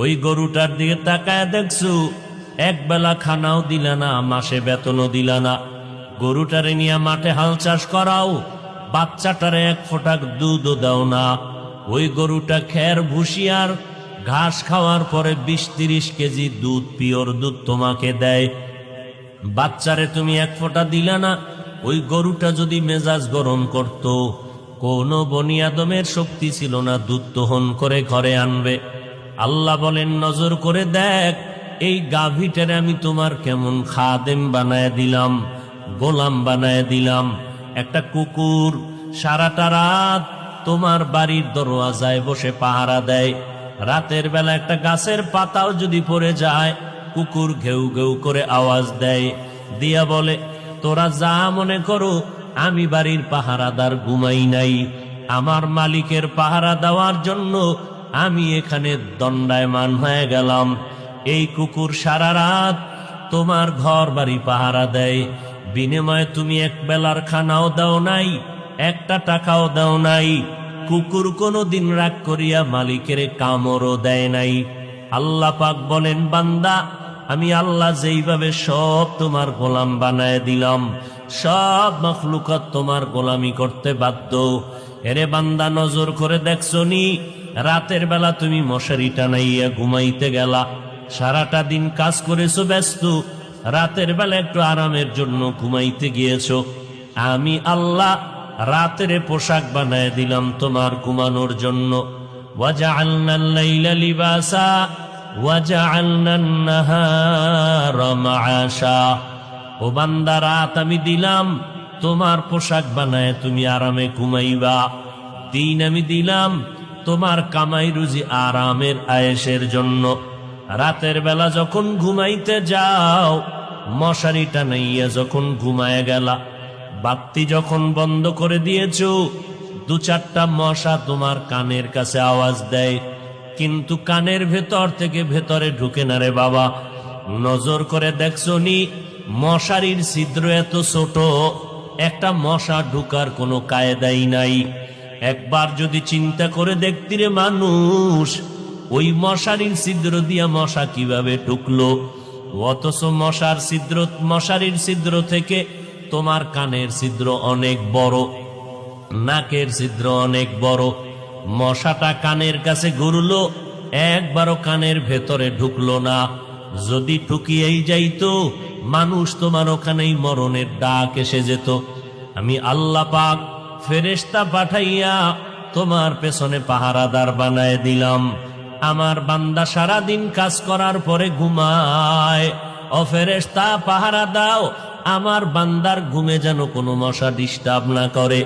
ওই গরুটার দিকে তাকায় দেখছো এক বেলা খানাও দিলা না, মাসে বেতনও দিলা না। গরুটারে নিয়ে মাঠে হাল চাষ করাও, বাচ্চাটারে এক ফোঁটা দুধও দাও না। ওই গরুটা খের ভুসি আর ঘাস খাওয়ার পরে 20-30 কেজি দুধ, পিওর দুধ তোমাকে দেয়। বাচ্চারে তুমি এক ফোঁটা দিলা না। ওই গরুটা যদি মেজাজ গরম করত, কোনো বনি আদমের শক্তি ছিল না দুধ দহন করে ঘরে আনবে। আল্লাহ বলেন নজর করে দেখ, এই গাভীটারে আমি তোমার কেমন খাদেম বানায় দিলাম, গোলাম বানায় দিলাম। একটা কুকুর সারাটা রাত তোমার বাড়ির দরওয়াজায় বসে পাহারা দেয়। রাতের বেলা একটা গাছের পাতাও যদি পড়ে যায়, কুকুর ঘেউ ঘেউ করে আওয়াজ দেয়, দিয়া বলে তোরা যা মনে করো, আমি বাড়ির পাহারাদার ঘুমাই নাই। আমার মালিকের পাহারা দেওয়ার জন্য আমি এখানে দণ্ডায়মান হয়ে গেলাম। এই কুকুর সারা রাত তোমার ঘর বাড়ি পাহারা দেয়, বিনিময়ে তুমি এক বেলার খানাও দাও নাই, একটা টাকাও দাও নাই। কুকুর কোনো দিন রাগ করিয়া মালিকের কামড়ও দেয় নাই। আল্লাহ পাক বলেন বান্দা, আমি আল্লাহ যেইভাবে সব তোমার গোলাম বানায় দিলাম, সব মখলুকাত তোমার গোলামি করতে বাধ্য। এরে বান্দা নজর করে দেখছো নি, রাতের বেলা তুমি মশারি টানাইয়া ঘুমাইতে গেলা, সারাটা দিন কাজ করেছো ব্যস্ত, রাতের বেলা একটু আরামের জন্য ঘুমাইতে গিয়েছো। আমি আল্লাহ রাতের পোশাক বানায় দিলাম তোমার ঘুমানোর জন্য। ওয়াজআলনাল লাইলা লিবাসা ওয়াজআলনান নাহারা মাআশা। ও বান্দা, রাত আমি দিলাম তোমার পোশাক বানায় তুমি আরামে ঘুমাইবা, দিন আমি দিলাম তোমার কামাই রুজি আরামের আয়েশের জন্য। রাতের বেলা যখন ঘুমাইতে যাও, মশারি টানাইয়া যখন ঘুমায় গেলা, বাতি যখন বন্ধ করে দিয়েছো, 2-4টা মশা তোমার কানের কাছে আওয়াজ দেয়, কিন্তু কানের ভেতর থেকে ভেতরে ঢুকে না রে বাবা। নজর করে দেখছো নি, মশারির ছিদ্র এত ছোট, একটা মশা ঢুকার কোনো কায়দাই নাই। একবার যদি চিন্তা করে দেখতি রে মানুষ, ওই মশারির ছিদ্র দিয়া মশা কিভাবে ঢুকলো। অথচ মশারির ছিদ্র থেকে তোমার কানের ছিদ্র অনেক বড়, নাকের ছিদ্র অনেক বড়। মশাটা কানের কাছে ঘুরলো, একবারও কানের ভেতরে ঢুকলো না। যদি ঢুকিয়েই যাইতো, মানুষ তোমার ওখানেই মরণের ডাক এসে যেত। আমি আল্লাহ পাক ফেরেশতা পাঠাইয়া তোমার পেছনে পাহারাদার বানায় দিলাম। আমার বান্দা সারাদিন কাজ করার পরে ঘুমায়, ও ফেরেশতা পাহারা দাও আমার বান্দার ঘুমে যেন কোনো মশা ডিস্টার্ব না করে।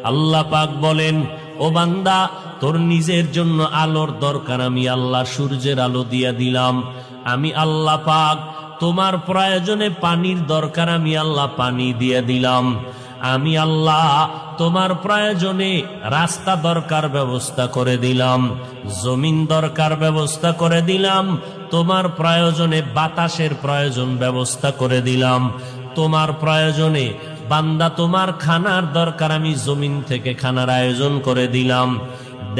আল্লাহ পাক বলেন, ও বান্দা, তোর নিজের জন্য আলোর দরকার, আমি আল্লাহ সূর্যের আলো দিয়া দিলাম। আমি আল্লাহ পাক তোমার প্রয়োজনে পানির দরকার, আমি আল্লাহ পানি দিয়ে দিলাম। আমি আল্লাহ তোমার প্রয়োজনে রাস্তা দরকার ব্যবস্থা করে দিলাম, জমিন দরকার ব্যবস্থা করে দিলাম। তোমার প্রয়োজনে বাতাসের প্রয়োজন ব্যবস্থা করে দিলাম। তোমার প্রয়োজনে বান্দা তোমার খানার দরকার, আমি জমিন থেকে খানার আয়োজন করে দিলাম।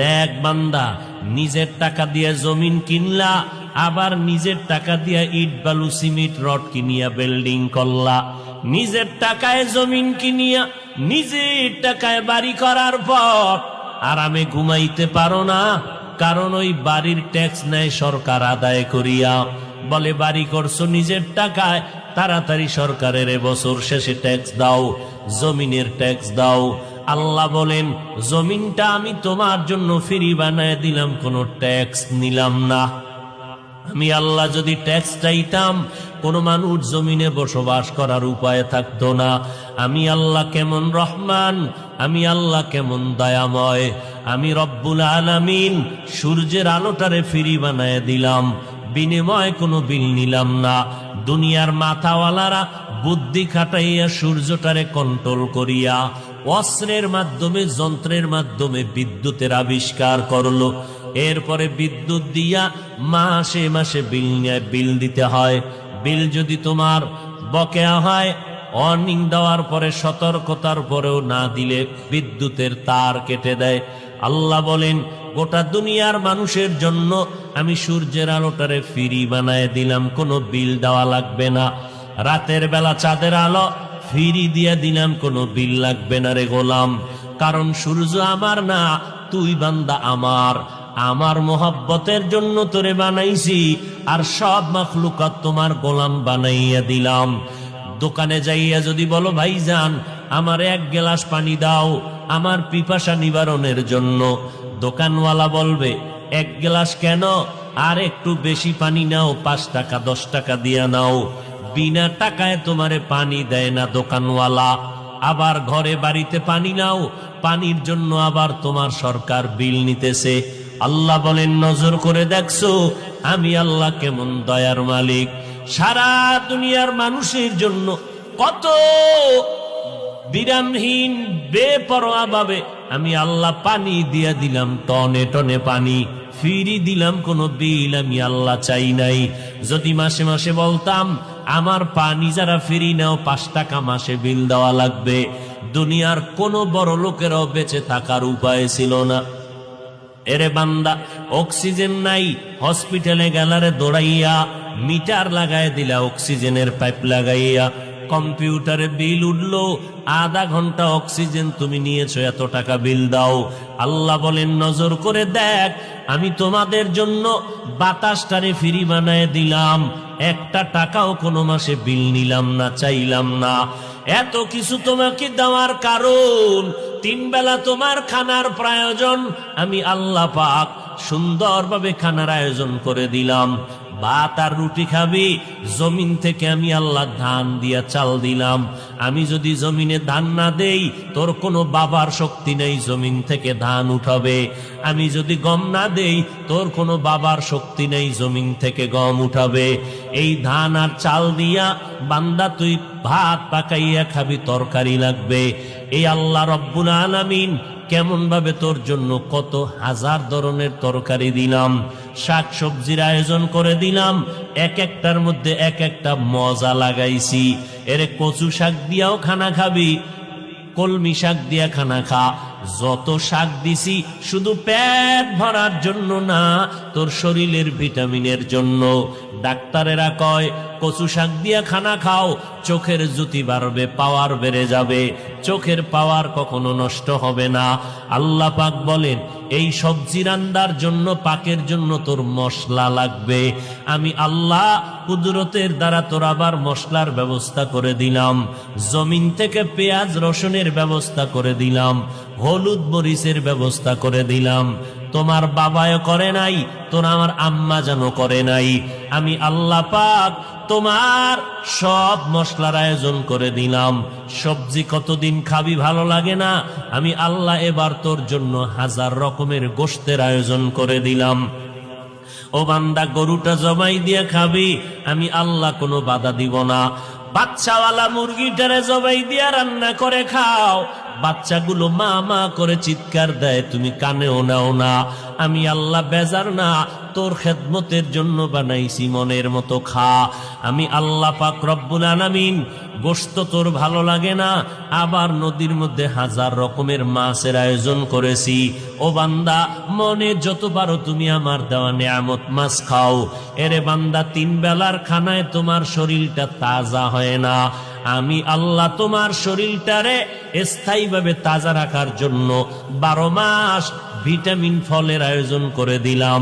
দেখ বান্দা, নিজের টাকা দিয়ে জমিন কিনলা, আবার নিজের টাকা দিয়ে ইট বালু সিমেন্ট রড কিনিয়া বিল্ডিং করলা। নিজের টাকায় জমিন কিনিয়া নিজের টাকায় বাড়ি করার পর আরামে ঘুমাইতে পারো না, কারণ ওই বাড়ির ট্যাক্স নেয় সরকার আদায় করিয়া। বলে বাড়ি করছো নিজের টাকায়, তাড়াতাড়ি সরকারের এবছর শেষে ট্যাক্স দাও, জমিনের ট্যাক্স দাও। আল্লাহ বলেন, জমিনটা আমি তোমার জন্য ফ্রি বানায় দিলাম, কোনো ট্যাক্স নিলাম না। আমি আল্লাহ যদি ট্যাক্স চাইতাম, কোন মানুষ জমিনে বসবাস করার উপায় থাকতো না। আমি আল্লাহ কেমন রহমান, আমি আল্লাহ কেমন দয়াময়। আমি রব্বুল আলামিন সূর্যের আলোটারে ফ্রি বানায় দিলাম, বিনিময়ে কোনো বিল নিলাম না। দুনিয়ার মাথাওয়ালারা বুদ্ধি খাটাইয়া সূর্যটারে কন্ট্রোল করিয়া অস্ত্রের মাধ্যমে, যন্ত্রের মাধ্যমে বিদ্যুতের আবিষ্কার করলো। এরপরে বিদ্যুৎ দিয়া মাসে মাসে বিল দিতে হয়। বিল যদি তোমার বকেয়া হয়, ওয়ার্নিং দেওয়ার পরে, সতর্কতার পরেও না দিলে বিদ্যুতের তার কেটে দেয়। আল্লাহ বলেন, গোটা দুনিয়ার মানুষের জন্য আমি সূর্যের আলোটারে ফ্রি বানায় দিলাম, কোনো বিল দেওয়া লাগবে না। রাতের বেলা চাঁদের আলো ফ্রি দিয়ে দিলাম, কোনো বিল লাগবে না রে গোলাম। কারণ সূর্য আমার না, তুই বান্দা আমার। আমার মোহাব্বতের জন্য তোরে বানাইছি, আর সব মাখলুকাত তোমার গোলাম বানাইয়া দিলাম। দোকানে যাইয়া যদি বলো ভাইজান আমার এক গ্লাস পানি দাও আমার পিপাসা নিবারণের জন্য, দোকানওয়ালা বলবে এক গ্লাস কেন, আর একটু বেশি পানি নাও, 5 টাকা 10 টাকা দিয়া নাও। বিনা টাকায় তোমারে পানি দেয় না দোকানওয়ালা। আবার ঘরে বাড়িতে পানি নাও, পানির জন্য আবার তোমার সরকার বিল নিতেছে। আল্লাহ বলেন নজর করে দেখছো আমি আল্লাহ কেমন দয়ার মালিক। সারা দুনিয়ার মানুষের জন্য কত বিরামহীন বেপরোয়া ভাবে আমি আল্লাহ পানি দিয়া দিলাম, টনে টনে পানি ফিরি দিলাম, কোনো বিল আমি আল্লাহ চাই নাই। যদি মাসে মাসে বলতাম আমার পানি যারা ফিরি নাও 5 টাকা মাসে বিল দেওয়া লাগবে, দুনিয়ার কোনো বড় লোকেরাও বেঁচে থাকার উপায় ছিল না। এরে বান্দা অক্সিজেন নাই, হসপিটালে গেলারে দৌড়াইয়া মিটার লাগাই দিলা, অক্সিজেনের পাইপ লাগাইয়া। কম্পিউটারে বিল উঠলো, আধা ঘন্টা অক্সিজেন তুমি নিয়েছো, এত টাকা বিল দাও। আল্লাহ বলেন নজর করে দেখ আমি তোমাদের জন্য বাতাসটারে ফ্রি বানায় দিলাম, 1 টাকাও কোনো মাসে বিল নিলাম না, চাইলাম না। এত কিছু তোমাকে দেওয়ার কারণ 3 বেলা তোমার খানার প্রয়োজন, আমি আল্লাহ পাক সুন্দরভাবে খানার আয়োজন করে দিলাম। ভাত আর রুটি খাবি, জমিন থেকে আমি আল্লাহ ধান দিয়া চাল দিলাম। আমি যদি জমিনে ধান না দেই তোর কোনো বাবার শক্তি নেই জমিন থেকে ধান উঠাবে। আমি যদি গম না দেই তোর কোনো বাবার শক্তি নেই জমিন থেকে গম উঠাবে। এই ধান আর চাল দিয়া বান্দা তুই ভাত পাকাইয়া খাবি, তরকারি লাগবে। এই আল্লাহ রব্বুল আলামিন কেমন ভাবে তোর জন্য কত হাজার ধরনের তরকারি দিলাম, শাক সবজির আয়োজন করে দিলাম, এক একটার মধ্যে এক একটা মজা লাগাইছি। এরে কচু শাক দিয়াও খানা খাবি, কলমি শাক দিয়া খানা খা। যত শাক দিছি শুধু পেট ভরার জন্য না, তোর শরীরের ভিটামিনের জন্য। ডাক্তারেরা কয় কচু শাক দিয়া খানা খাও, চোখের জ্যোতি বাড়বে, পাওয়ার বেড়ে যাবে, চোখের পাওয়ার কখনো নষ্ট হবে না। আল্লাহ পাক বলেন এই সবজি রান্নার জন্য পাকের জন্য তোর মশলা লাগবে। আমি আল্লাহ কুদরতের দ্বারা তোর আবার মশলার ব্যবস্থা করে দিলাম, জমিন থেকে পেঁয়াজ রসুনের ব্যবস্থা করে দিলাম, হলুদ মরিচের ব্যবস্থা করে দিলাম। তোমার বাবাও করে নাই, তোর আমার আম্মা যেন করে নাই। আমি আল্লাহ পাক তোমার সব মশলার আয়োজন করে দিলাম। সবজি কতদিন খাবি ভালো লাগে না, আমি আল্লাহ এবার তোর জন্য 1000 রকমের গোশতের আয়োজন করে দিলাম। ও বান্দা গরুটা জবাই দিয়ে খাবি, আমি আল্লাহ কোনো বাধা দিব না। বাচ্চাওয়ালা মুরগিটারে জবাই দিয়া রান্না করে খাও, বাচ্চাগুলো মা মা করে চিৎকার দেয়, তুমি কানেও নাও না। আমি আল্লাহ বেজার না, তোর খেদমতের জন্য বানাইছি, মনের মতো খা। আমি আল্লাহ পাক রব্বুল আলামিন গোশত তোর ভালো লাগে না, আবার নদীর মধ্যে 1000 রকমের মাছের আয়োজন করেছি। ও বান্দা মনে যত পারো তুমি আমার দেওয়া নিয়ামত মাছ খাও। এরে বান্দা 3 বেলার খানায় তোমার শরীরটা তাজা হয় না, আমি আল্লাহ তোমার শরীরটারে স্থায়ীভাবে তাজা রাখার জন্য 12 মাস ভিটামিন ফলের আয়োজন করে দিলাম।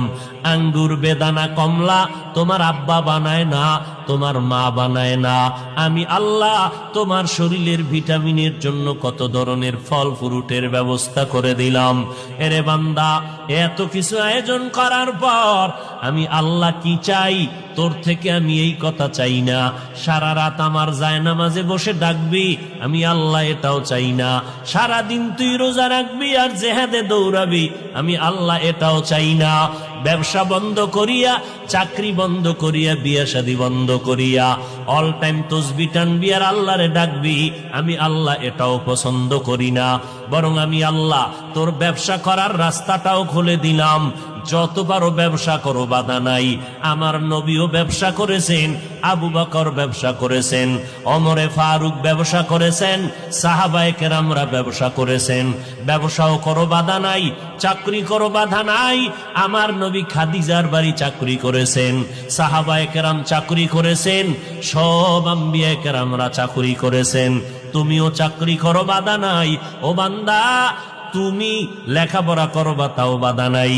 আঙ্গুর, বেদানা, কমলা তোমার আব্বা বানায় না, তোমার মা বানায় না। আমি আল্লাহ তোমার শরীরের ভিটামিনের জন্য কত ধরনের ফল ফ্রুটের ব্যবস্থা করে দিলাম। এরে বান্দা এত কিছু আয়োজন করার পর আমি আল্লাহ কি চাই তোর থেকে? আমি এই কথা চাই না সারা রাত আমার জায়নামাজে বসে ডাকবি, আমি আল্লাহ এটাও চাই না সারাদিন তুই রোজা রাখবি আর জেহাদে দৌড়াবি, আমি আল্লাহ এটাও চাই না ব্যবসা বন্ধ করিয়া, চাকরি বন্ধ করিয়া, বিয়া শাদী বন্ধ করিয়া অল টাইম তসবিহ টানবি আর আল্লাহরে ডাকবি, আমি আল্লাহ এটাও পছন্দ করি না। বরং আমি আল্লাহ তোর ব্যবসা করার রাস্তাটাও খুলে দিলাম, যত পারো ব্যবসা করো, বাধা নাই। আমার নবীও ব্যবসা করেছেন, আবু বকর ব্যবসা করেছেন, ওমরে ফারুক ব্যবসা করেছেন, সাহাবায়ে কেরামরা ব্যবসা করেছেন। ব্যবসাও করো, বাধা নাই। চাকরি করো, বাধা নাই। আমার নবী খাদিজার বাড়ি চাকরি করেছেন, সাহাবায়ে কেরাম চাকরি করেছেন, সব আম্বিয়া কেরামরা চাকরি করেছেন। তুমিও চাকরি করো, বাধা নাই। ও বান্দা, তুমি লেখাপড়া করবা, তাও বাধা নাই।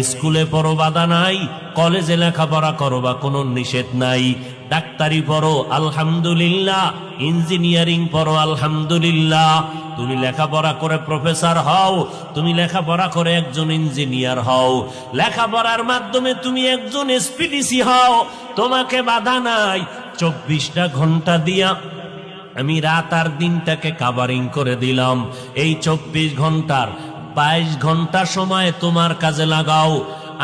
স্কুলে পড়ো, বাধা নাই। কলেজে লেখাপড়া করবা, কোনো নিষেধ নাই। ডাক্তারি পড়ো, আলহামদুলিল্লাহ। ইঞ্জিনিয়ারিং পড়ো, আলহামদুলিল্লাহ। তুমি লেখাপড়া করে প্রফেসর হও, তুমি লেখাপড়া করে একজন ইঞ্জিনিয়ার হও, লেখাপড়ার মাধ্যমে তুমি একজন এসপিডিসি হও, তোমাকে বাধা নাই। 24টা ঘন্টা দিয়া আমি রাত আর দিনটাকে কাভারিং করে দিলাম। এই 24 ঘন্টার 22 ঘন্টা সময় তোমার কাজে লাগাও,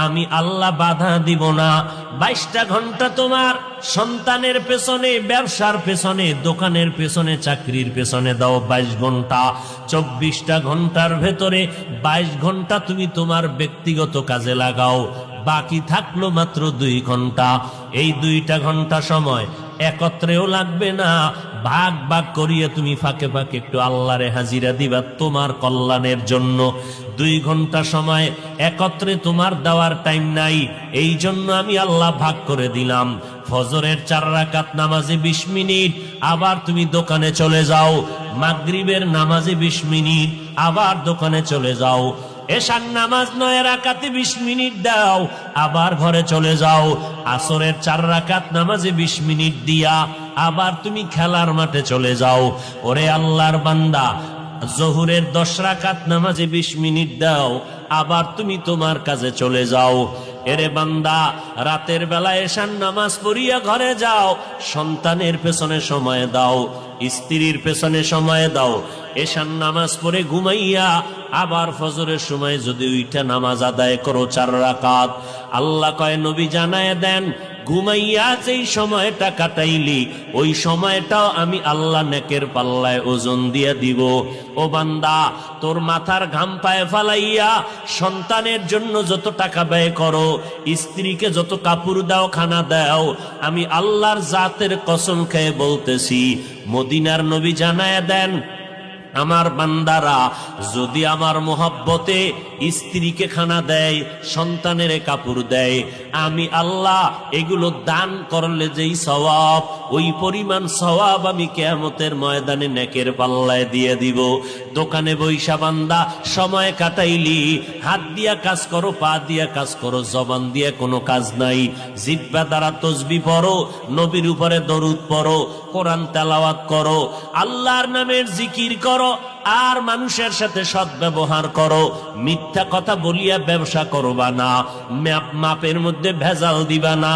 আমি আল্লাহ বাধা দিব না। 22টা ঘন্টা তোমার সন্তানের পেছনে, ব্যবসার পেছনে, দোকানের পেছনে, চাকরির পেছনে দাও। 22 ঘন্টা। 24টা ঘন্টার ভেতরে 22 ঘন্টা তুমি তোমার ব্যক্তিগত কাজে লাগাও। বাকি থাকলো মাত্র 2 ঘন্টা। এই 2টা ঘন্টা সময় একত্রেও লাগবে না, ভাগ ভাগ করিয়ে তুমি ফাঁকে ফাঁকে একটু আল্লাহরে হাজিরা দিবা তোমার কল্যাণের জন্য। 2 ঘন্টা সময় একত্রে তোমার দেওয়ার টাইম নাই, এই জন্য আমি আল্লাহ ভাগ করে দিলাম। ফজরের 4 রাকাত নামাজে 20 মিনিট, আবার তুমি দোকানে চলে যাও। মাগরিবের নামাজে 20 মিনিট, আবার দোকানে চলে যাও। এশার নামাজ 9 রাকাতে 20 মিনিট দাও, আবার ঘরে চলে যাও। আসরের 4 রাকাত নামাজে 20 মিনিট দিয়া আবার তুমি খেলার মাঠে চলে যাও। ওরে আল্লাহর বান্দা, জোহরের 10 রাকাত নামাজে 20 মিনিট দাও, আবার তুমি তোমার কাজে চলে যাও। এরে বান্দা, রাতের বেলা এশার নামাজ পড়িয়া ঘরে যাও, সন্তানের পেছনে সময় দাও, স্ত্রীর পেছনে সময় দাও। এশার নামাজ পড়ে ঘুমাইয়া আবার ফজরের সময় যদি উইঠা নামাজ আদায় করো 4 রাকাত। আল্লাহ কয়, নবী জানায় দেন, ঘুমাইয়া যেই সময়টা কাটাইলি, ওই সময়টাও আমি আল্লাহ নেকের পাল্লায় ওজন দিয়ে দিব। ও বান্দা, তোর মাথার ঘাম পায়ে ফালাইয়া সন্তানের জন্য যত টাকা ব্যয় করো, স্ত্রীকে যত কাপড় দাও, খানা দাও, আমি আল্লাহর জাতের কসম খেয়ে বলতেছি, মদিনার নবী জানায় দেন, আমার বান্দারা যদি আমার মোহাব্বতে স্ত্রীকে খানা দেয়, সন্তানের কাপড় দেয়, আমি আল্লাহ এগুলো দান করলে যেই সওয়াব, ওই পরিমাণ সওয়াব আমি কিয়ামতের ময়দানে নেকের পাল্লায় দিয়ে দিব। দোকানে বৈশা বান্দা সময় কাটাইলি, হাত দিয়া কাজ করো, পা দিয়া কাজ করো, জবান দিয়া কোনো কাজ নাই। জিহ্বা দ্বারা তাসবিহ পড়ো, নবীর উপরে দরুদ পড়ো, কোরআন তেলাওয়াত করো, আল্লাহর নামের জিকির করো, আর মানুষের সাথে সদ্ব্যবহার করো। মিথ্যা কথা বলিয়া ব্যবসা করবা না, মাপের মধ্যে ভেজাল দিবা না।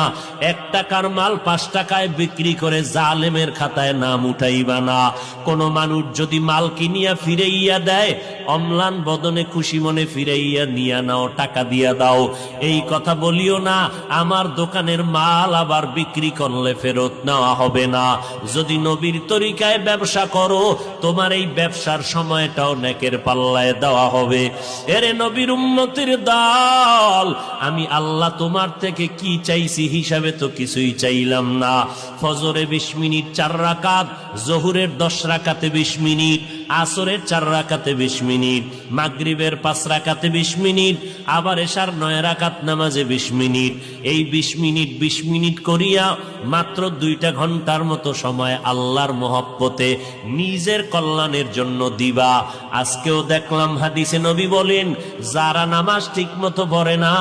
1 টাকার মাল 5 টাকায় বিক্রি করে জালেমের খাতায় নাম উঠাইবা না। কোন মানুষ যদি মাল কিনিয়া ফিরাইয়া দেয়, অম্লান বদনে খুশি মনে ফিরাইয়া নিয়া নাও, টাকা দিয়া দাও। এই কথা বলিও না, আমার দোকানের মাল আবার বিক্রি করলে ফেরত নেওয়া হবে না। যদি নবীর তরিকায় ব্যবসা করো, তোমার এই ব্যবসার সময়টাও নেকের পাল্লায় দেওয়া হবে। এরে নবীর উম্মতের দল, আমি আল্লাহ তোমার থেকে কি চাইছি হিসাবে তো কিছুই চাইলাম না। ফজরে 20 মিনিট 4 রাকাত, জোহরের 10 রাকাতে 20 মিনিট, আসরের 4 রাকাতে 20 মিনিট, মাগরিবের 5 রাকাতে 20 মিনিট, আবার এশার 9 রাকাত নামাজে 20 মিনিট। এই 20 মিনিট 20 মিনিট করিয়া মাত্র 2টা ঘন্টার মতো সময় আল্লাহর মহব্বতে নিজের কল্যাণের জন্য দিবা। আজকেও দেখলাম হাদিসে নবী বলেন, যারা নামাজ ঠিক মতো পড়ে না,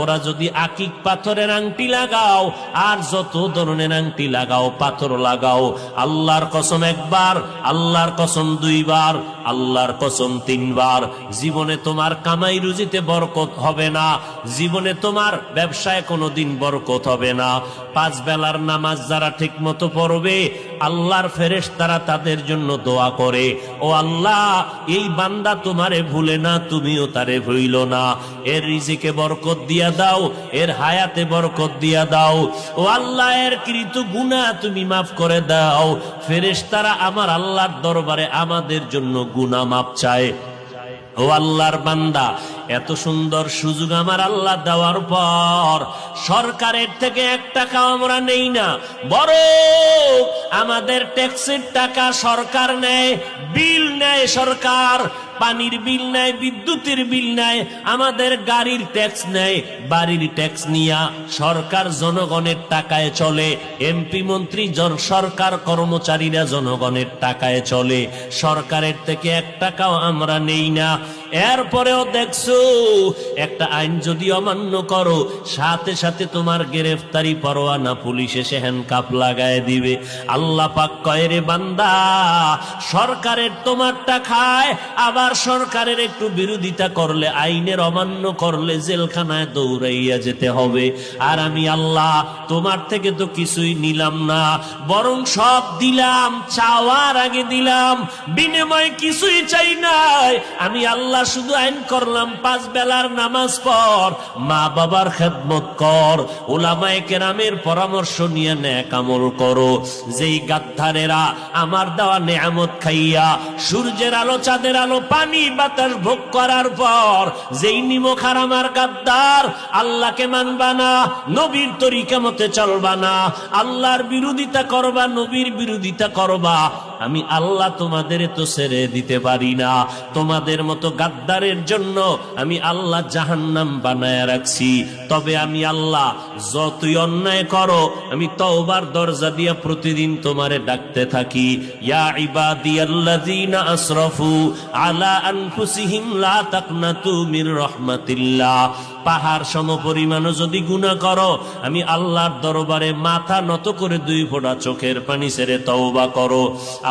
ওরা যদি আকিক পাথরের আংটি লাগাও আর যত ধরনের আংটি লাগাও, পাথর লাগাও, আল্লাহর কসম 1 বার, আল্লাহর কসম 2 বার, আল্লাহর কসম 3 বার, জীবনে তোমার কামাই রুজিতে বরকত হবে না, জীবনে তোমার ব্যবসায় কোনোদিন বরকত হবে না। 5 বেলার নামাজ যারা ঠিক মতো পড়বে, আল্লাহর ফেরেশতারা তাদের জন্য দোয়া করে, ও আল্লাহ, এই বান্দা তোমারে ভুলে না, তুমিও তারে ভুইলো না, এর রিজিকে বরকত দিয়া দাও, এর হায়াতে বরকত দিয়া দাও। ও আল্লাহ, এর কৃত গুনাহ তুমি মাফ করে দাও। ফেরেশতারা আমার আল্লাহর দরবারে আমাদের জন্য গুনাহ মাফ চায়। ও আল্লাহর বান্দা, এত সুন্দর সুযোগ আমার আল্লাহ দেওয়ার পর সরকারের থেকে 1 টাকাও আমরা নেই না, বরং আমাদের ট্যাক্সের টাকা সরকার নেয়, বিল নেয় সরকার, পানির বিল নেয়, বিদ্যুতের বিল নেয়, আমাদের গাড়ির ট্যাক্স নেয়, বাড়ির ট্যাক্স নিয়া সরকার জনগণের টাকায় চলে। এমপি মন্ত্রী সরকার, কর্মচারীরা জনগণের টাকায় চলে, সরকারের থেকে 1 টাকাও আমরা নেই না। এরপরেও দেখছো একটা আইন যদি অমান্য করো, সাথে সাথে তোমার গ্রেফতারি পরোয়ানা পুলিশ এসে হ্যান্ডকাপ লাগায় দিবে। আল্লাহ পাক কয়, রে বান্দা, সরকারের তোমারটা খায়, আবার সরকারের একটু বিরোধিতা করলে, আইনের অমান্য করলে জেলখানায় দৌড়াইয়া যেতে হবে। আর আমি আল্লাহ তোমার থেকে তো কিছুই নিলাম না, বরং সব দিলাম, চাওয়ার আগে দিলাম, বিনিময়ে কিছুই চাই নাই। আমি আল্লাহ শুধু আইন করলাম 5 বেলার নামাজ পড়, মা বাবার খেদমত কর, উলামায়ে কেরামের পরামর্শ নিয়ে নেক আমল করো। যেই গাদ্দারেরা আমার দেওয়া নেয়ামত খাইয়া সূর্যের আলো, চাঁদের আলো, পানি বাতাস ভোগ করার পর যেই নিমখার আমার গাদ্দার, আল্লাহকে মানবা না, নবীর তরিকা মতে চলবা না, আল্লাহর বিরোধিতা করবা, নবীর বিরোধিতা করবা, আমি আল্লাহ তোমাদের তো ছেড়ে দিতে পারি না। তোমাদের মতো গাদ্দারের জন্য আমি আল্লাহ জাহান্নাম বানায় রাখছি। তবে আমি আল্লাহ যতই অন্যায় করো, আমি তওবার দরজা দিয়া প্রতিদিন তোমারে ডাকতে থাকি, ইয়া ইবাদিয়াল্লাযীনা আসরাফু আলা আনফুসিহিম লা তাকনাতু মির রাহমাতিল্লাহ। পাহাড় সমপরিমাণও যদি গুনাহ করো, আমি আল্লাহর দরবারে মাথা নত করে 2 ফোঁটা চোখের পানি ছেড়ে তওবা করো।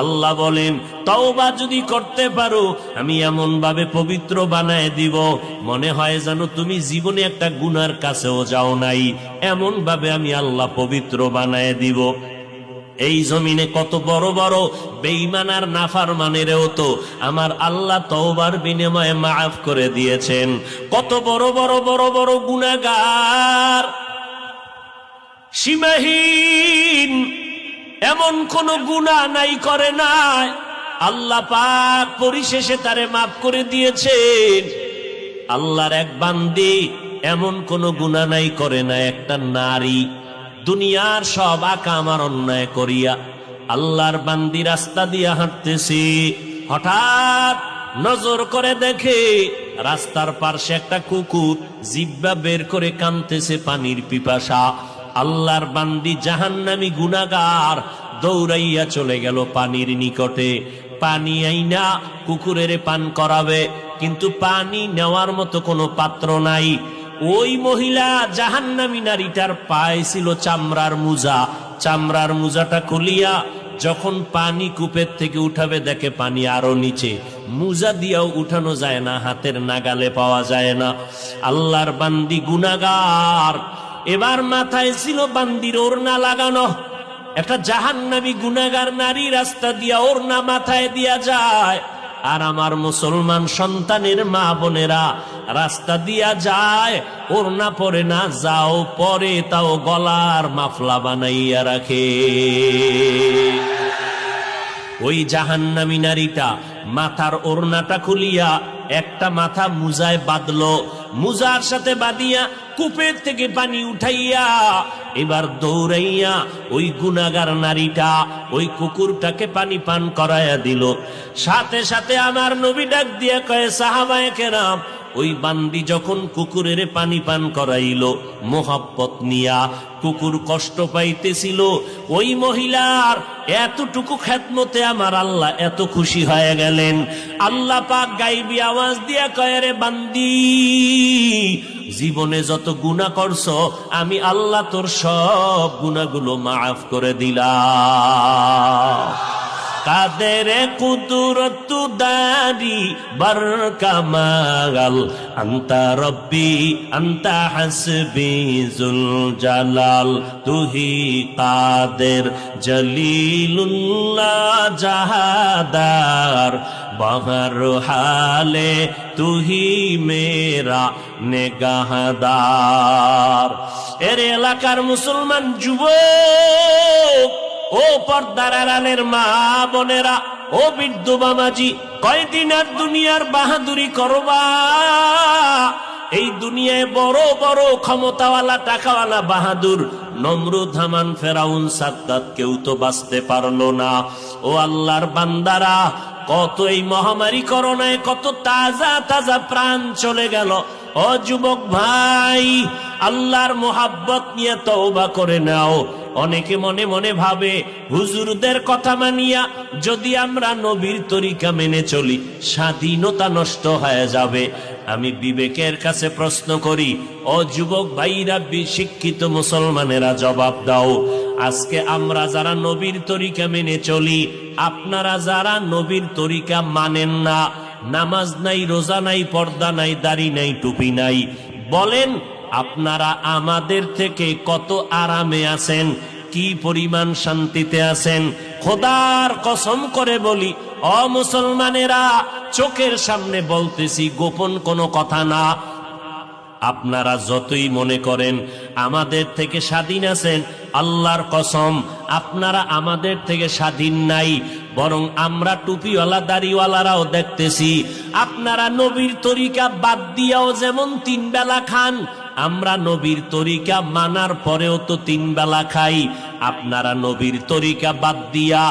আল্লাহ বলেন, তওবা যদি করতে পারো, আমি এমন ভাবে পবিত্র বানায় দিব, মনে হয় যেন তুমি জীবনে একটা গুনার কাছেও যাও নাই, এমন ভাবে আমি আল্লাহ পবিত্র বানায় দিব। এই জমিনে কত বড় বড় বেঈমান আর নাফরমানেরও তো আমার আল্লাহ তওবার বিনিময়ে মাফ করে দিয়েছেন। কত বড় বড় বড় বড় গুনাহগার, সীমাহীন, এমন কোন গুনাহ নাই করে নাই, আল্লাহ পাক পরিশেষে তারে মাফ করে দিয়েছেন। আল্লাহর এক বান্দি এমন কোন গুনাহ নাই করে না। একটা নারী দুনিয়ার সব আকাম আর অন্যায় করিয়া আল্লাহর বান্দি রাস্তা দিয়া হাঁটতেছে, হঠাৎ নজর করে দেখে রাস্তার পাশে একটা কুকুর জিহ্বা বের করে কাঁদতেছে, পানির পিপাসা। আল্লাহর বান্দি জাহান্নামী গুনাহগার দৌড়াইয়া চলে গেল পানির নিকটে, পানি আইনা কুকুরের পান করাবে, কিন্তু পানি নেওয়ার মতো কোনো পাত্র নাই। ওই মহিলা জাহান্নামী নারীটার পায়ে ছিল চামড়ার মুজা, চামড়ার মুজাটা খুলিয়া যখন পানি কূপের থেকে উঠাবে, দেখে পানি আরো নিচে, মুজা দিয়াও উঠানো যায় না, হাতের নাগালে পাওয়া যায় না। আল্লাহর বান্দি গুনাহগার, এবার মাথায় ছিল বান্দির ওড়না লাগানো। একটা জাহান্নামী গুনাহগার নারী রাস্তা দিয়া ওড়না মাথায় দিয়া যায়, আর আমার মুসলমান সন্তানের মা বোনেরা রাস্তা দিয়া যায়, ওড়না পরে না, যাও পরে তাও গলার মাফলা বানাইয়া রাখে। ওই জাহান্নামী নারীটা মাথার ওড়নাটা খুলিয়া একটা মাথা মুজায় বাঁধলো, মুজার সাথে বাঁধিয়া কূপের থেকে পানি উঠাইয়া এবার দৌড়াইয়া ওই গুনাহগার নারীটা ওই কুকুরটাকে পানি পান করাইয়া দিল। সাথে সাথে আমার নবী ডাক দিয়া কয়, সাহাবায়ে কেরাম, ওই বান্দি যখন কুকুরের পানি পান করাইল মোহাব্বত নিয়া, কুকুর কষ্ট পাইতেছিল, ওই মহিলার এতটুকু খেদমতে আমার আল্লাহ এত খুশি হয়ে গেলেন। আল্লাহ পাক গাইবি আওয়াজ দিয়া কয়, রে বান্দি, জীবনে যত গুনাহ করছো আমি আল্লাহ তোর সব গুনাহগুলো মাফ করে দিলাম। কাদের কুদরত দারি বার কামাল, আন্তা রব্বি আন্তা হাসবি জুল জালাল, তুহি কাদের জলিলুল্লাহ জাহাদার, বাহর হালে তুহি মেরা নেগাহদার। এর এলাকার মুসলমান যুবক ও পর্দার আড়ালের মা বোনেরা, ও বৃদ্ধ বাবাজি, কয়দিন আর দুনিয়ার বাহাদুরি করবা? এই দুনিয়ায় বড় বড় ক্ষমতাওয়ালা টাকাওয়ালা বাহাদুর নমরুদ, হামান, ফেরাউন, সাদ্দাত কেউ তো বাঁচতে পারলো না। ও আল্লাহর বান্দারা, কত এই মহামারী করোনায় কত তাজা তাজা প্রাণ চলে গেল। ও যুবক ভাই, আল্লাহর মোহাব্বত নিয়ে তওবা করে নাও। অনেকে মনে মনে ভাবে হুজুরদের কথা মানিয়া যদি আমরা নবীর তরিকা মেনে চলি স্বাধীনতা নষ্ট হয়ে যাবে। আমি বিবেকের কাছে প্রশ্ন করি, ও যুবক ভাইরা, শিক্ষিত মুসলমানেরা জবাব দাও। আজকে আমরা যারা নবীর তরিকা মেনে চলি, আপনারা যারা নবীর তরিকা মানেন না, নামাজ নাই, রোজা নাই, পর্দা নাই, দাড়ি নাই, টুপি নাই, বলেন আপনারা আমাদের থেকে কত আরামে আছেন, কি পরিমাণ শান্তিতে আছেন? খোদার কসম করে বলি, ও মুসলমানেরা, চোখের সামনে বলতেছি, গোপন কোনো কথা না। আপনারা যতই মনে করেন আমাদের থেকে স্বাধীন আছেন, আল্লাহর কসম আপনারা আমাদের থেকে স্বাধীন নাই। বরং আমরা টুপিওয়ালা দাড়িওয়ালারাও দেখতেছি আপনারা নবীর তরিকা বাদ দিয়াও যেমন 3 বেলা খান, আমরা নবীর তরিকা মানার পরেও তো 3 বেলা খাই। আপনারা নবীর তরিকা বাদ দিয়া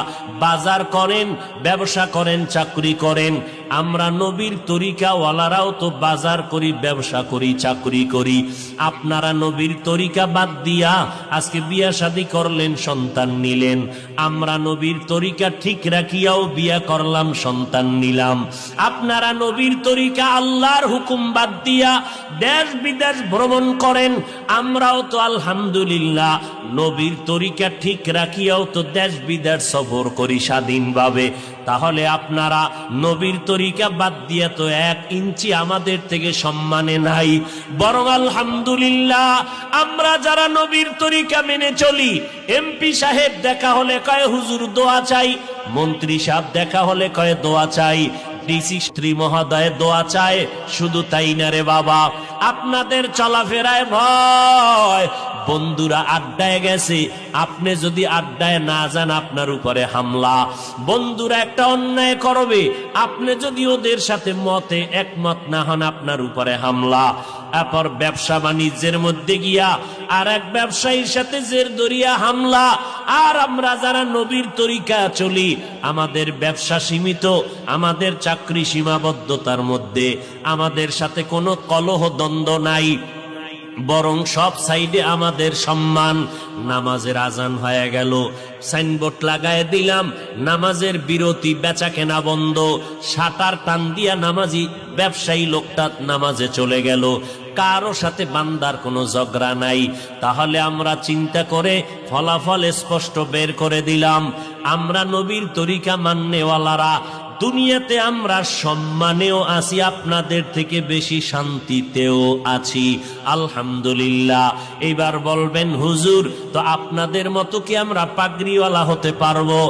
বাজার করেন, ব্যবসা করেন, চাকরি করেন। আমরা নবীর তরিকাওয়ালারাও তো বাজার করি, ব্যবসা করি, চাকরি করি। আপনারা নবীর তরিকা বাদ দিয়া আজকে বিয়া শাদী করলেন, সন্তান নিলেন। আমরা নবীর তরিকা ঠিক রাখিয়াও বিয়া করলাম, সন্তান নিলাম। আপনারা নবীর তরিকা আল্লাহর হুকুম বাদ দিয়া দেশ বিদেশ ভ্রমণ করেন। আমরাও তো আলহামদুলিল্লাহ নবীর তরিকা ঠিক রাখিয়াও তো দেশ বিদেশ সফর করি স্বাধীনভাবে। তাহলে আপনারা নবীর তরিকা বাদ দিয়া তো 1 ইঞ্চি আমাদের থেকে সম্মানে নাই। বরং আলহামদুলিল্লাহ আমরা যারা নবীর তরিকা মেনে চলি, এমপি সাহেব দেখা হলে কয় হুজুর দোয়া চাই, মন্ত্রী সাহেব দেখা হলে কয় দোয়া চাই, ডিসি শ্রী মহোদয় দোয়া চায়। শুধু তাই না রে বাবা, আপনাদের চলাফেরায় ভয়। বন্ধুরা আড্ডায় গেছে, আপনি যদি আড্ডায় না যান আপনার উপরে হামলা। বন্ধুরা একটা অন্যায় করবে, আপনি যদি ওদের সাথে মতে একমত না হন আপনার উপরে হামলা। এরপর ব্যবসা বাণিজ্যের মধ্যে গিয়া আর এক ব্যবসায়ীর সাথে জের দরিয়া হামলা। আর আমরা যারা নবীর তরিকা চলি, আমাদের ব্যবসা সীমিত, আমাদের চাকরি সীমাবদ্ধতার মধ্যে, আমাদের সাথে কোনো কলহ দ্বন্দ্ব নাই, বরং সব সাইডে আমাদের সম্মান। নামাজের আজান হয়ে গেল, সাইনবোর্ড লাগায় দিলাম নামাজের বিরতি, বেচা কেনা বন্ধ, শাটার টান দিয়া নামাজি ব্যবসায়ী লোকটা নামাজে চলে গেল, কারো সাথে বান্দার কোনো ঝগড়া নাই। তাহলে আমরা চিন্তা করে ফলাফল স্পষ্ট বের করে দিলাম, আমরা নবীর তরিকা মাননেওয়ালারা দুনিয়াতে আমরা সম্মানেও আছি, আপনাদের থেকে বেশি শান্তিতেও আছি, আলহামদুলিল্লাহ। এবার বলবেন হুজুর, তো আপনাদের মতো কি আমরা পাগড়িওয়ালা হতে পারবো?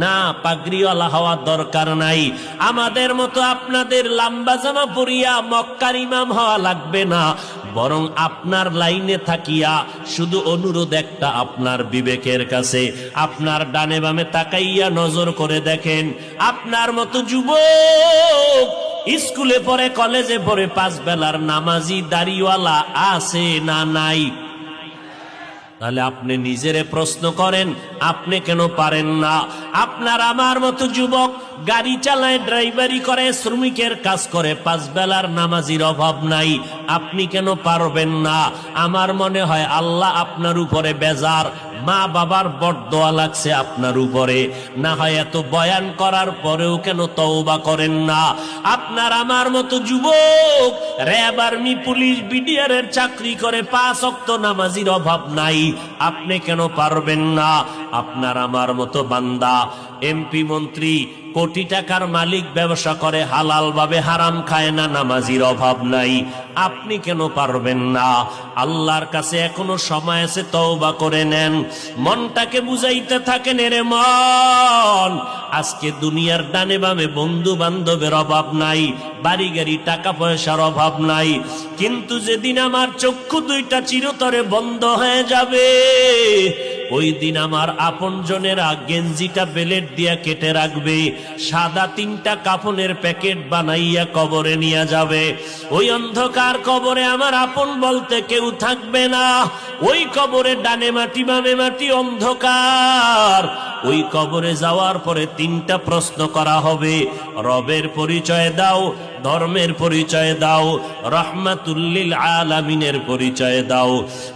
না, পাগড়িওয়ালা হওয়ার দরকার নাই। আমাদের মতো আপনাদের লম্বা জামা পরিয়া মক্কার ইমাম হওয়া লাগবে না। বরং আপনার লাইনে থাকিয়া শুধু অনুরোধ একটা, আপনার বিবেকের কাছে, আপনার ডানে বামে তাকাইয়া নজর করে দেখেন, আপনার মতো যুবক স্কুলে পড়ে, কলেজে পড়ে, 5 বেলার নামাজি দাড়িওয়ালা আছে না নাই? তাহলে আপনি নিজেরে প্রশ্ন করেন, আপনি কেন পারেন না? আপনার আমার মতো যুবক গাড়ি চালায়, ড্রাইভারি করে, শ্রমিকের কাজ করে, 5 বেলার নামাজির অভাব নাই, আপনি কেন পারবেন না? আমার মনে হয় আল্লাহ আপনার উপরে বেজার, মা বাবার বড়দোয়া লাগছে আপনার উপরে। না হয় এত বয়ান করার পরেও কেন তওবা করেন না? আপনার আমার মতো যুবক র্যাব, আর্মি, পুলিশ, বিডিআর এর চাকরি করে, 5 ওয়াক্ত নামাজির অভাব নাই, আপনি কেন পারবেন না? আপনার আমার মতো বান্দা এমপি, মন্ত্রী, কোটি টাকার মালিক, ব্যবসা করে, হালাল ভাবে, হারাম খায় না, নামাজির অভাব নাই, আপনি কেন পারবেন না? আল্লাহর কাছে এখনো সময় আছে, তওবা করে নেন। মনটাকে বুঝাইতে থাকেন, এরে মন, আজকে দুনিয়ার ডানে বামে বন্ধু বান্ধবের অভাব নাই, বাড়ি গাড়ি টাকা পয়সার অভাব নাই, কিন্তু যেদিন আমার চক্ষু 2টা চিরতরে বন্ধ হয়ে যাবে, ওই দিন আমার আপনজনেরা গেঞ্জিটা বেলেট দিয়া কেটে রাখবে, সাদা 3টা কাফনের প্যাকেট বানাইয়া কবরে নিয়ে যাবে। ওই অন্ধকার কবরে আমার আপন বলতে কেউ থাকবে না। ওই কবরে ডানে মাটি বামে মাটি অন্ধকার। ওই কবরে যাওয়ার পরে 3টা প্রশ্ন করা হবে, রবের পরিচয় দাও, ধর্মের পরিচয় দাও, রহমাতুল্লিল আলামিনের পরিচয় দাও।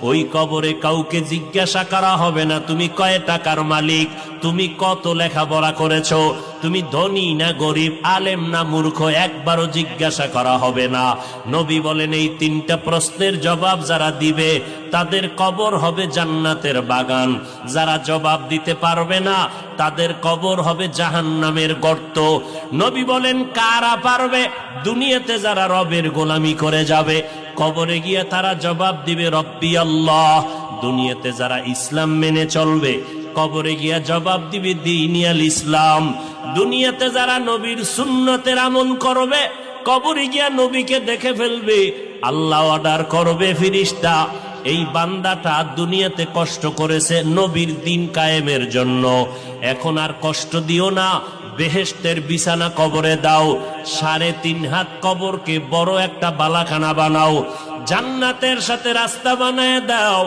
ওই কবরে কাউকে জিজ্ঞাসা করা হবে না তুমি কয় টাকার মালিক, তুমি কত লেখাপড়া করেছো, তুমি ধনী না গরিব, আলেম না মূর্খ, একবারও জিজ্ঞাসা করা হবে না। নবী বলেন এই 3টা প্রশ্নের জবাব যারা দিবে তাদের কবর হবে জান্নাতের বাগান। যারা জবাব দিতে পারবে না তাদের কবর হবে জাহান্নামের গর্ত। নবী বলেন কারা পারবে? দুনিয়াতে যারা রবের গোলামি করে যাবে, কবরে গিয়ে তারা জবাব দিবে রব্বি আল্লাহ। দুনিয়াতে যারা ইসলাম মেনে চলবে, কবরে গিয়া জবাব দিবে দীনিয়াল ইসলাম। দুনিয়াতে যারা নবীর সুন্নতের আমল করবে, কবরে গিয়া নবীকে দেখে ফেলবে, আল্লাহ অর্ডার করবে ফেরেশতা এই বান্দাটা দুনিয়াতে কষ্ট করেছে নবীর দিন কায়েমের জন্য, এখন আর কষ্ট দিও না, বেহেশতের বিছানা কবরে দাও, 3.5 হাত কবরকে বড় একটা বালাখানা বানাও, জান্নাতের সাথে রাস্তা বানায় দাও,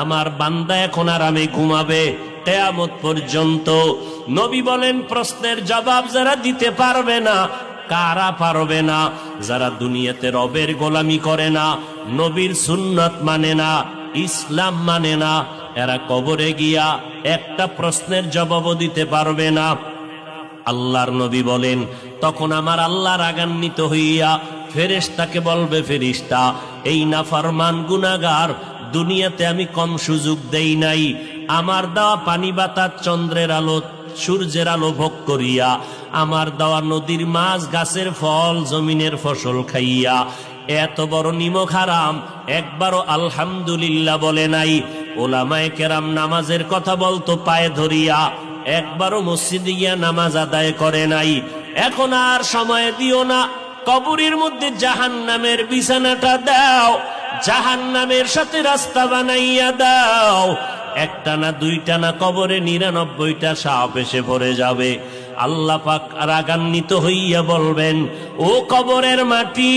আমার বান্দা এখন আরামে ঘুমাবে কিয়ামত পর্যন্ত। নবী বলেন প্রশ্নের জবাব যারা দিতে পারবে না, কারা পারবে না? যারা দুনিয়াতে রবের গোলামি করে না, নবীর সুন্নাত মানে না, ইসলাম মানে না, এরা কবরে গিয়া একটা প্রশ্নের জবাবও দিতে পারবে না। আল্লাহর নবী বলেন তখন আমার আল্লাহ রাগান্বিত হইয়া ফেরেশতাকে বলবে, ফেরেশতা এই নাফরমান গুনাহগার দুনিয়াতে আমি কম সুযোগ দেই নাই, আমার দেওয়া পানি বাতাস চন্দ্রের আলো সূর্যের আলো ভোগ করিয়া, আমার দেওয়া নদীর মাছ গাছের ফল জমিনের ফসল খাইয়া এত বড় নিমক হারাম একবারও আলহামদুলিল্লাহ বলে নাই। ওলামায়ে কেরাম নামাজের কথা বলতো পায়ে ধরিয়া, একবারও মসজিদে গিয়া নামাজ আদায় করে নাই। এখন আর সময় দিও না, কবরের মধ্যে জাহান্নামের বিছানাটা দাও, জাহান্নামের সাথে রাস্তা বানাইয়া দাও। একটা না দুইটা না, কবরে 99টা সাপ এসে পড়ে যাবে। আল্লাহ পাক রাগান্বিত হইয়া বলবেন, ও কবরের মাটি,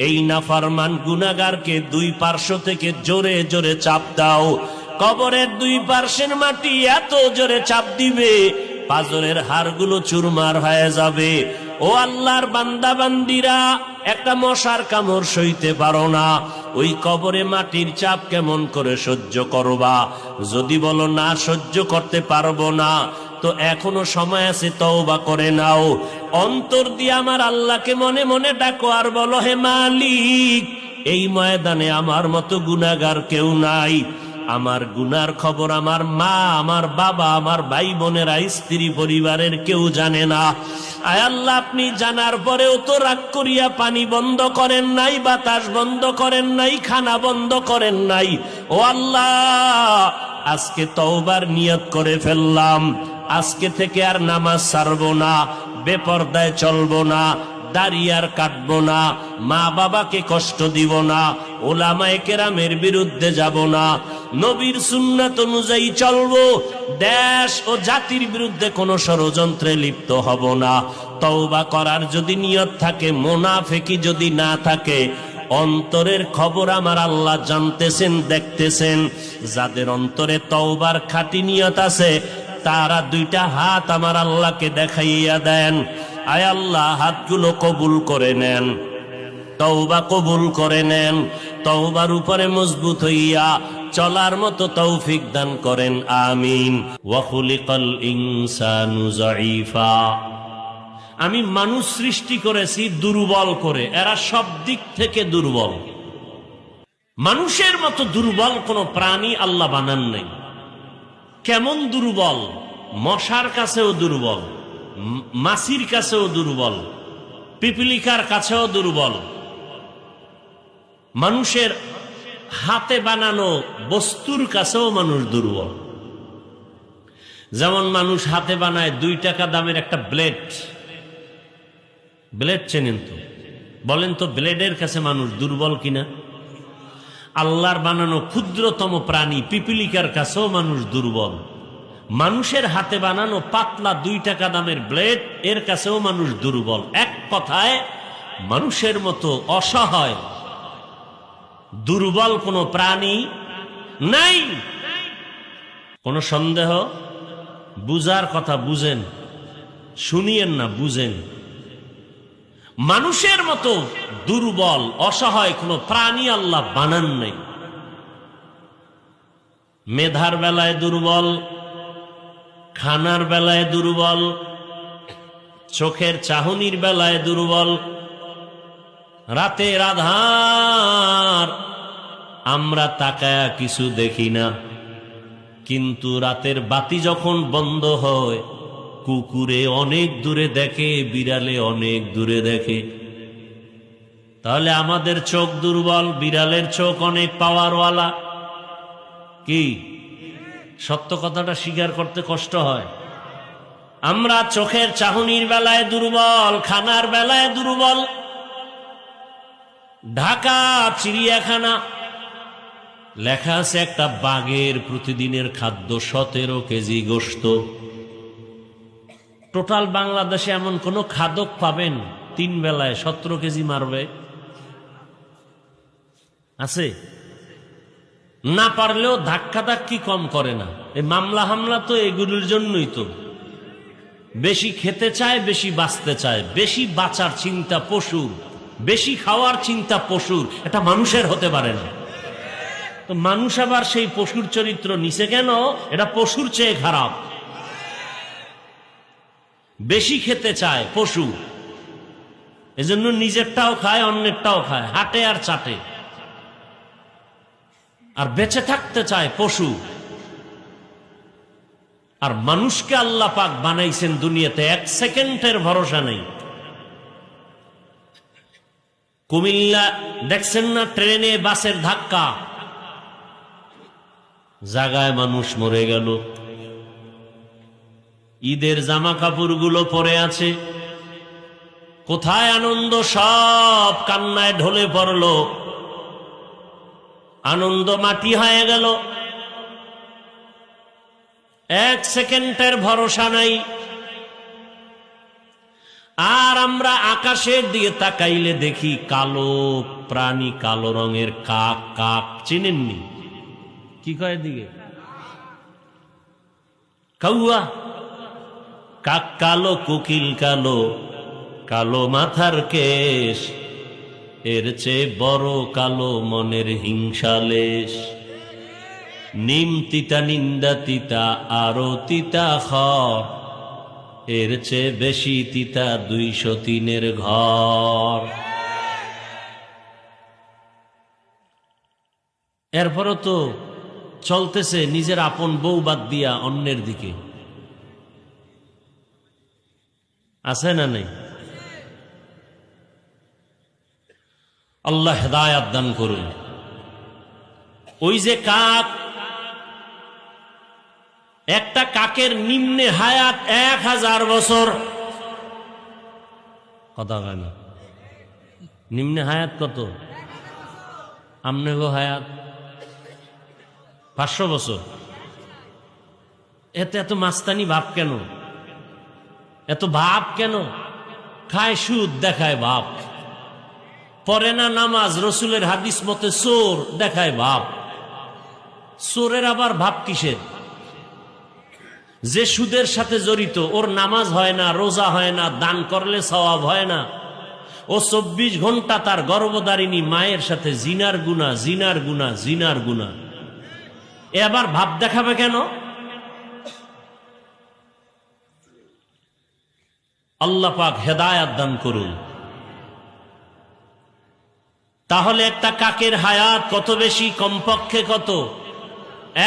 এই নাফরমান গুনাহগারকে 2 পার্শ্ব থেকে জোরে জোরে চাপ দাও। কবরের 2 পার্শ্বের মাটি এত জোরে চাপ দিবে পাজরের হাড়গুলো চুরমার হয়ে যাবে। ও আল্লাহর বান্দা বান্দিরা, একটা মশার কামড় সইতে পারো না, ওই কবরে মাটির চাপ কেমন করে সহ্য করবা? যদি বলো না সহ্য করতে পারবো না, তো এখনো সময় আছে, তওবা করে নাও। অন্তর দিয়ে আমার আল্লাহকে মনে মনে ডাকো আর বলো, হে মালিক, এই ময়দানে আমার মতো গুনাহগার কেউ নাই। আমার গুনার খবর আমার মা, আমার বাবা, আমার ভাই বোনেরা, স্ত্রী পরিবারের কেউ জানে না। আয় আল্লাহ, আপনি জানার পরেও তো রাগ করিয়া পানি বন্ধ করেন নাই, বাতাস বন্ধ করেন নাই, খানা বন্ধ করেন নাই। ও আল্লাহ, আজকে তওবার নিয়ত করে ফেললাম, আজকে থেকে আর নামাজ ছাড়বো না, বেপরদায় চলবো না, দাড়ি আর কাটবো না, মা বাবাকে কষ্ট দিব না, ওলামায়ে কেরামের বিরুদ্ধে যাব না, নবীর সুন্নাত অনুযায়ী চলবো, দেশ ও জাতির বিরুদ্ধে কোনো ষড়যন্ত্রে লিপ্ত হব না। তওবা করার যদি নিয়ত থাকে, মুনাফিকি যদি না থাকে, অন্তরের খবর আমার আল্লাহ জানতেছেন, দেখতেছেন। যাদের অন্তরে তওবার খাঁটি নিয়ত আছে, তারা 2টা হাত আমার আল্লাহকে দেখাইয়া দেন। আয় আল্লাহ, হাতগুলো কবুল করে নেন, তওবা কবুল করে নেন, তওবার উপরে মজবুত হইয়া চলার মতো তৌফিক দান করেন, আমিন। ওয়া খুলিকাল ইনসানু যায়ীফা, আমি মানুষ সৃষ্টি করেছি দুর্বল করে, এরা সব দিক থেকে দুর্বল। মানুষের মতো দুর্বল কোন প্রাণী আল্লাহ বানান নাই। কেমন দুর্বল? মশার কাছেও দুর্বল, মাছির কাছেও দুর্বল, পিপিলিকার কাছেও দুর্বল, মানুষের হাতে বানানো বস্তুর কাছেও মানুষ দুর্বল। যেমন মানুষ হাতে বানায় 2 টাকা দামের একটা ব্লেড, ব্লেড চেনেন তো? বলেন তো ব্লেডের কাছে মানুষ দুর্বল কিনা? আল্লাহর বানানো ক্ষুদ্রতম প্রাণী পিপিলিকার কাছেও মানুষ দুর্বল। মানুষের হাতে বানানো পাতলা 2 টাকা দামের ব্লেড, এর কাছেও মানুষ দুর্বল। এক কথায় মানুষের মতো অসহায় দুর্বল কোনো প্রাণী নাই। কোন সন্দেহ? বুঝার কথা বুঝেন, শুনিয়েন না, বুঝেন। মানুষের মতো দুর্বল অসহায় কোনো প্রাণী আল্লাহ বানান নাই। মেধার বেলায় দুর্বল, খানার বেলায় দুর্বল, চোখের চাহনির বেলায় দুর্বল। রাতের আধার আমরা তাকায়া কিছু দেখি না, কিন্তু রাতের বাতি যখন বন্ধ হয়, কুকুরে অনেক দূরে দেখে, বিড়ালে অনেক দূরে দেখে। তাহলে আমাদের চোখ দুর্বল, বিড়ালের চোখ অনেক পাওয়ারওয়ালা। কি সত্য কথাটা স্বীকার করতে কষ্ট হয়। আমরা চোখের চাহনির বেলায় দুর্বল, খানার বেলায় দুর্বল। ঢাকা চিড়িয়াখানা লেখা আছে একটা বাঘের প্রতিদিনের খাদ্য 17 কেজি গোশত। টোটাল বাংলাদেশে এমন কোন খাদক পাবেন 3 বেলায় 17 কেজি মারবে? আছে? না পারলেও ধাক্কা ধাক্কি কম করে না। এই মামলা হামলা তো এগুলোর জন্যই তো। বেশি খেতে চায়, বেশি বাঁচতে চায়। বেশি বাঁচার চিন্তা পশুর, বেশি খাওয়ার চিন্তা পশুর, এটা মানুষের হতে পারে না। তো মানুষ আবার সেই পশুর চরিত্র নিছে কেন? এটা পশুর চেয়ে খারাপ। বেশি খেতে চায় পশু, এজন্য নিজেরটাও খায়, অন্যেরটাও খায়, হাটে আর চাটে। আর বেঁচে থাকতে চায় পশু। আর মানুষকে আল্লাহ পাক বানাইছেন দুনিয়াতে 1 সেকেন্ডের ভরসা নেই। কুমিল্লা দেখছেন না, ট্রেনে বাসের ধাক্কা, জায়গায় মানুষ মরে গেল। ঈদের জামা কাপড়গুলো পরে আছে, কোথায় আনন্দ? সব কান্নায় ঢলে পড়ল, আনন্দ মাটি হয়ে গেল। 1 সেকেন্ডের ভরসা নাই। আর আমরা আকাশের দিকে তাকাইলে দেখি কালো প্রাণী, কালো রঙের কাক। কাক চিনেননি? কি কয় দিকে? কাউয়া। কাক কালো, কোকিল কালো, কালো মাথার কেশ, এর চেয়ে বড় কালো মনের হিংসালেশ। নিম তিতা, নিন্দা তিতা, আরো তিতা খর, এর চেয়ে বেশি তিতা 203-এর ঘর। এরপরও তো চলতেছে নিজের আপন বউ বাদ দিয়া অন্যের দিকে। আছে না নেই? আল্লাহ হেদায়াত দান করুন। ওই যে কাক, একটা কাকের নিম্নে হায়াত 1000 বছর। কথা হয় না? নিম্নে হায়াত কত? আমনে গো হায়াত 500 বছর। এত এত মাস্তানি ভাব কেন? এত ভাব কেন? খায় সুদ, দেখায় ভাব। পড়ে না নামাজ, রসুলের হাদিস মতে চোর, দেখায় ভাব। চোরের আবার ভাব কিসের? যে সুদের সাথে জড়িত, ওর নামাজ হয় না, রোজা হয় না, দান করলে সওয়াব হয় না। ও 24 ঘন্টা তার গর্ভধারিণী মায়ের সাথে জিনার গুনাহ, জিনার গুনাহ, জিনার গুনাহ। এ আবার ভাব দেখাবে কেন? আল্লাহ পাক হেদায়াত দান করুন। তাহলে একটা কাকের হায়াত কত বেশি? কমপক্ষে কত?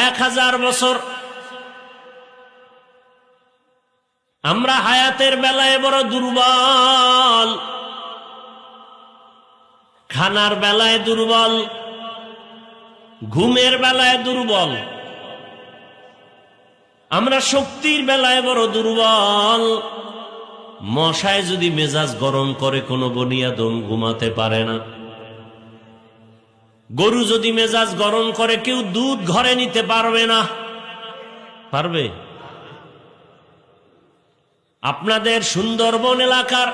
1000 বছর। আমরা হায়াতের বেলায় বড় দুর্বল, খানার বেলায় দুর্বল, ঘুমের বেলায় দুর্বল। আমরা শক্তির বেলায় বড় দুর্বল। মশায় যদি মেজাজ গরম করে, কোনো বনিয়াদম ঘুমাতে পারে না। গরু যদি মেজাজ গরম করে কেউ দুধ ঘরে নিতে পারবে না, পারবে? আপনাদের সুন্দরবন এলাকার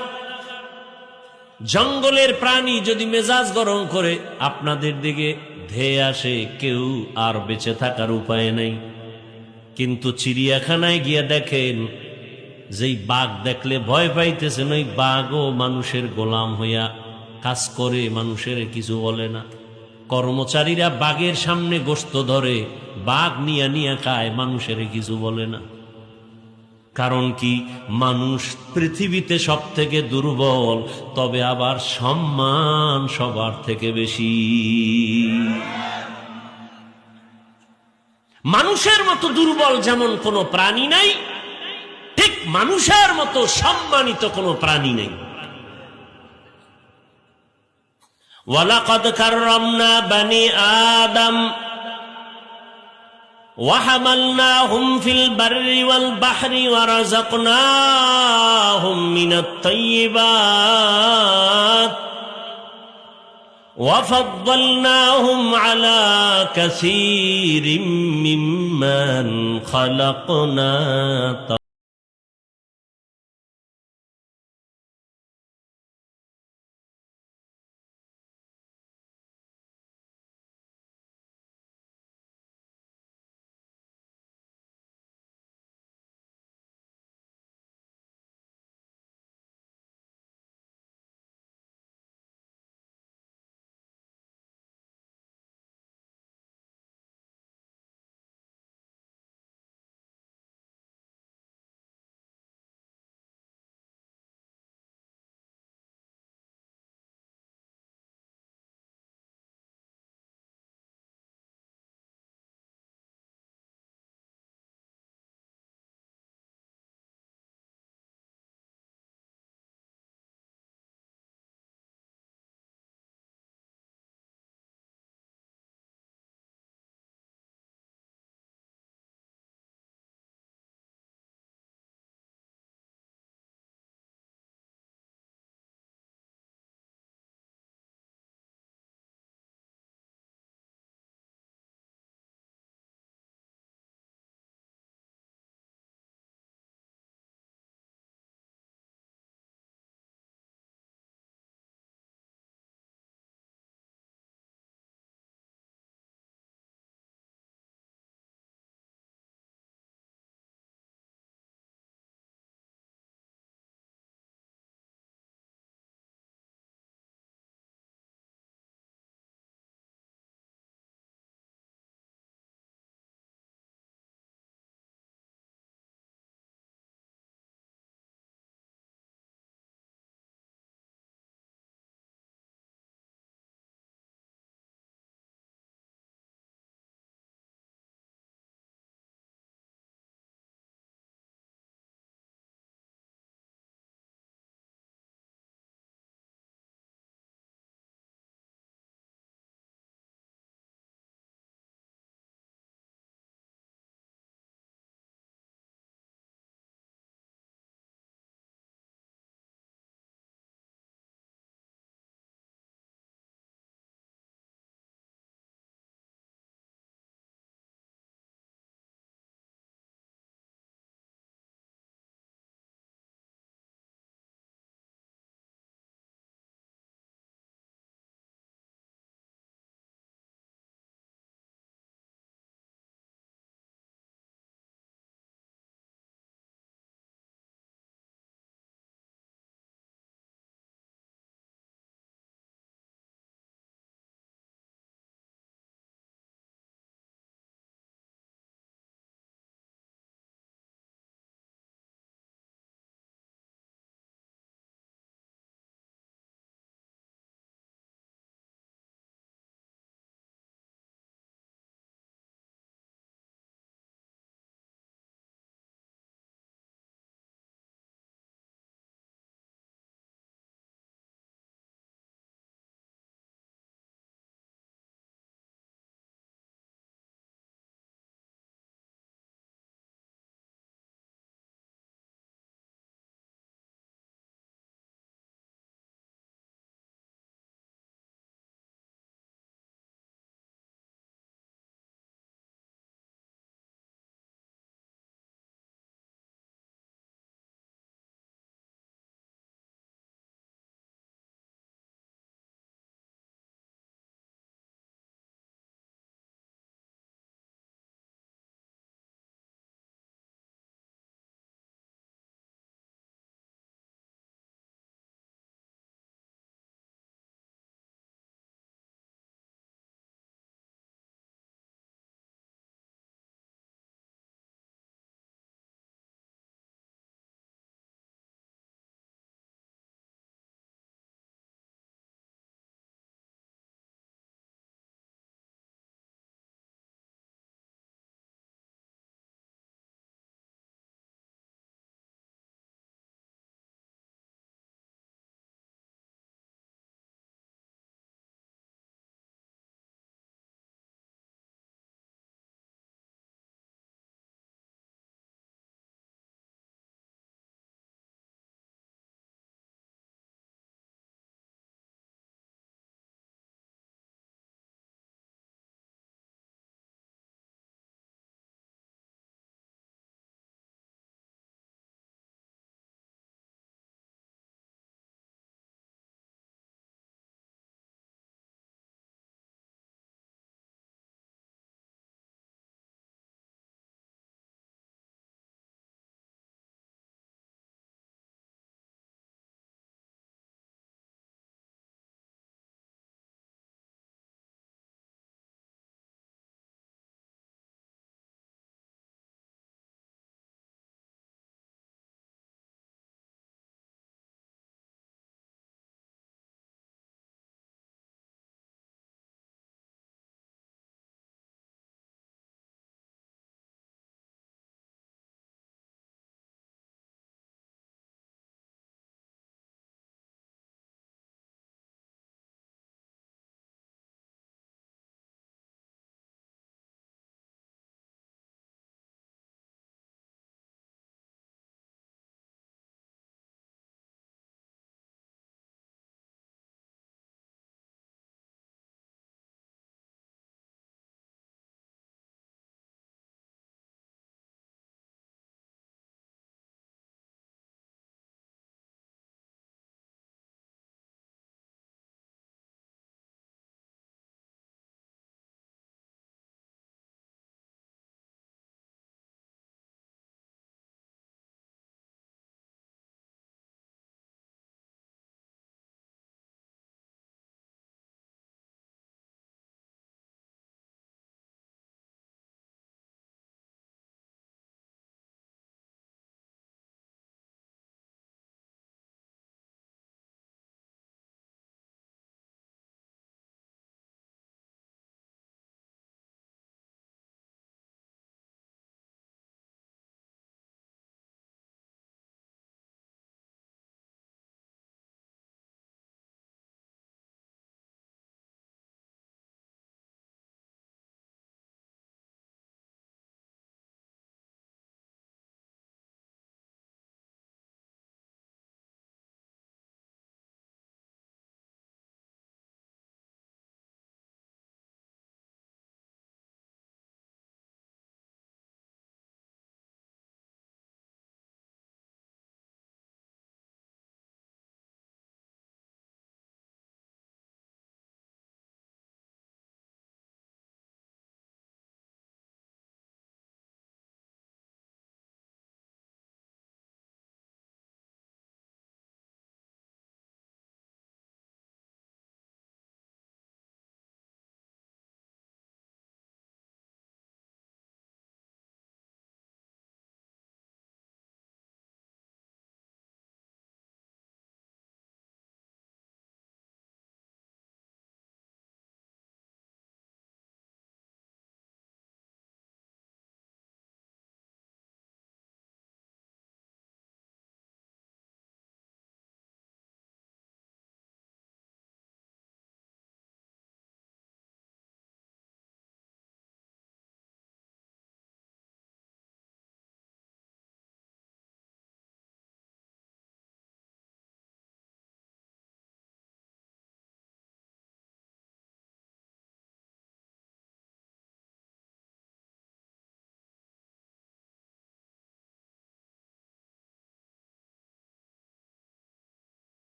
জঙ্গলের প্রাণী যদি মেজাজ গরম করে আপনাদের দিকে ধেয়ে আসে, কেউ আর বেঁচে থাকার উপায় নেই। কিন্তু চিড়িয়াখানায় গিয়ে দেখেন, যেই বাঘ দেখলে ভয় পাইতেছেন, ওই বাঘও মানুষের গোলাম হইয়া কাজ করে, মানুষের কিছু বলে না। কর্মচারীরা বাঘের সামনে গোশত ধরে, বাঘ নিয়া নিয়া খায়, মানুষের কিছু বলে না। কারণ কি? মানুষ পৃথিবীতে সব থেকে দুর্বল, তবে আবার সম্মান সবার থেকে বেশি। মানুষের মতো দুর্বল যেমন কোনো প্রাণী নাই, ঠিক মানুষের মতো সম্মানিত কোনো প্রাণী নেই। ওয়ালাকাদ কাররামনা বানি আদম وحملناهم في البر والبحر ورزقناهم من الطيبات وفضلناهم على كثير ممن خلقنا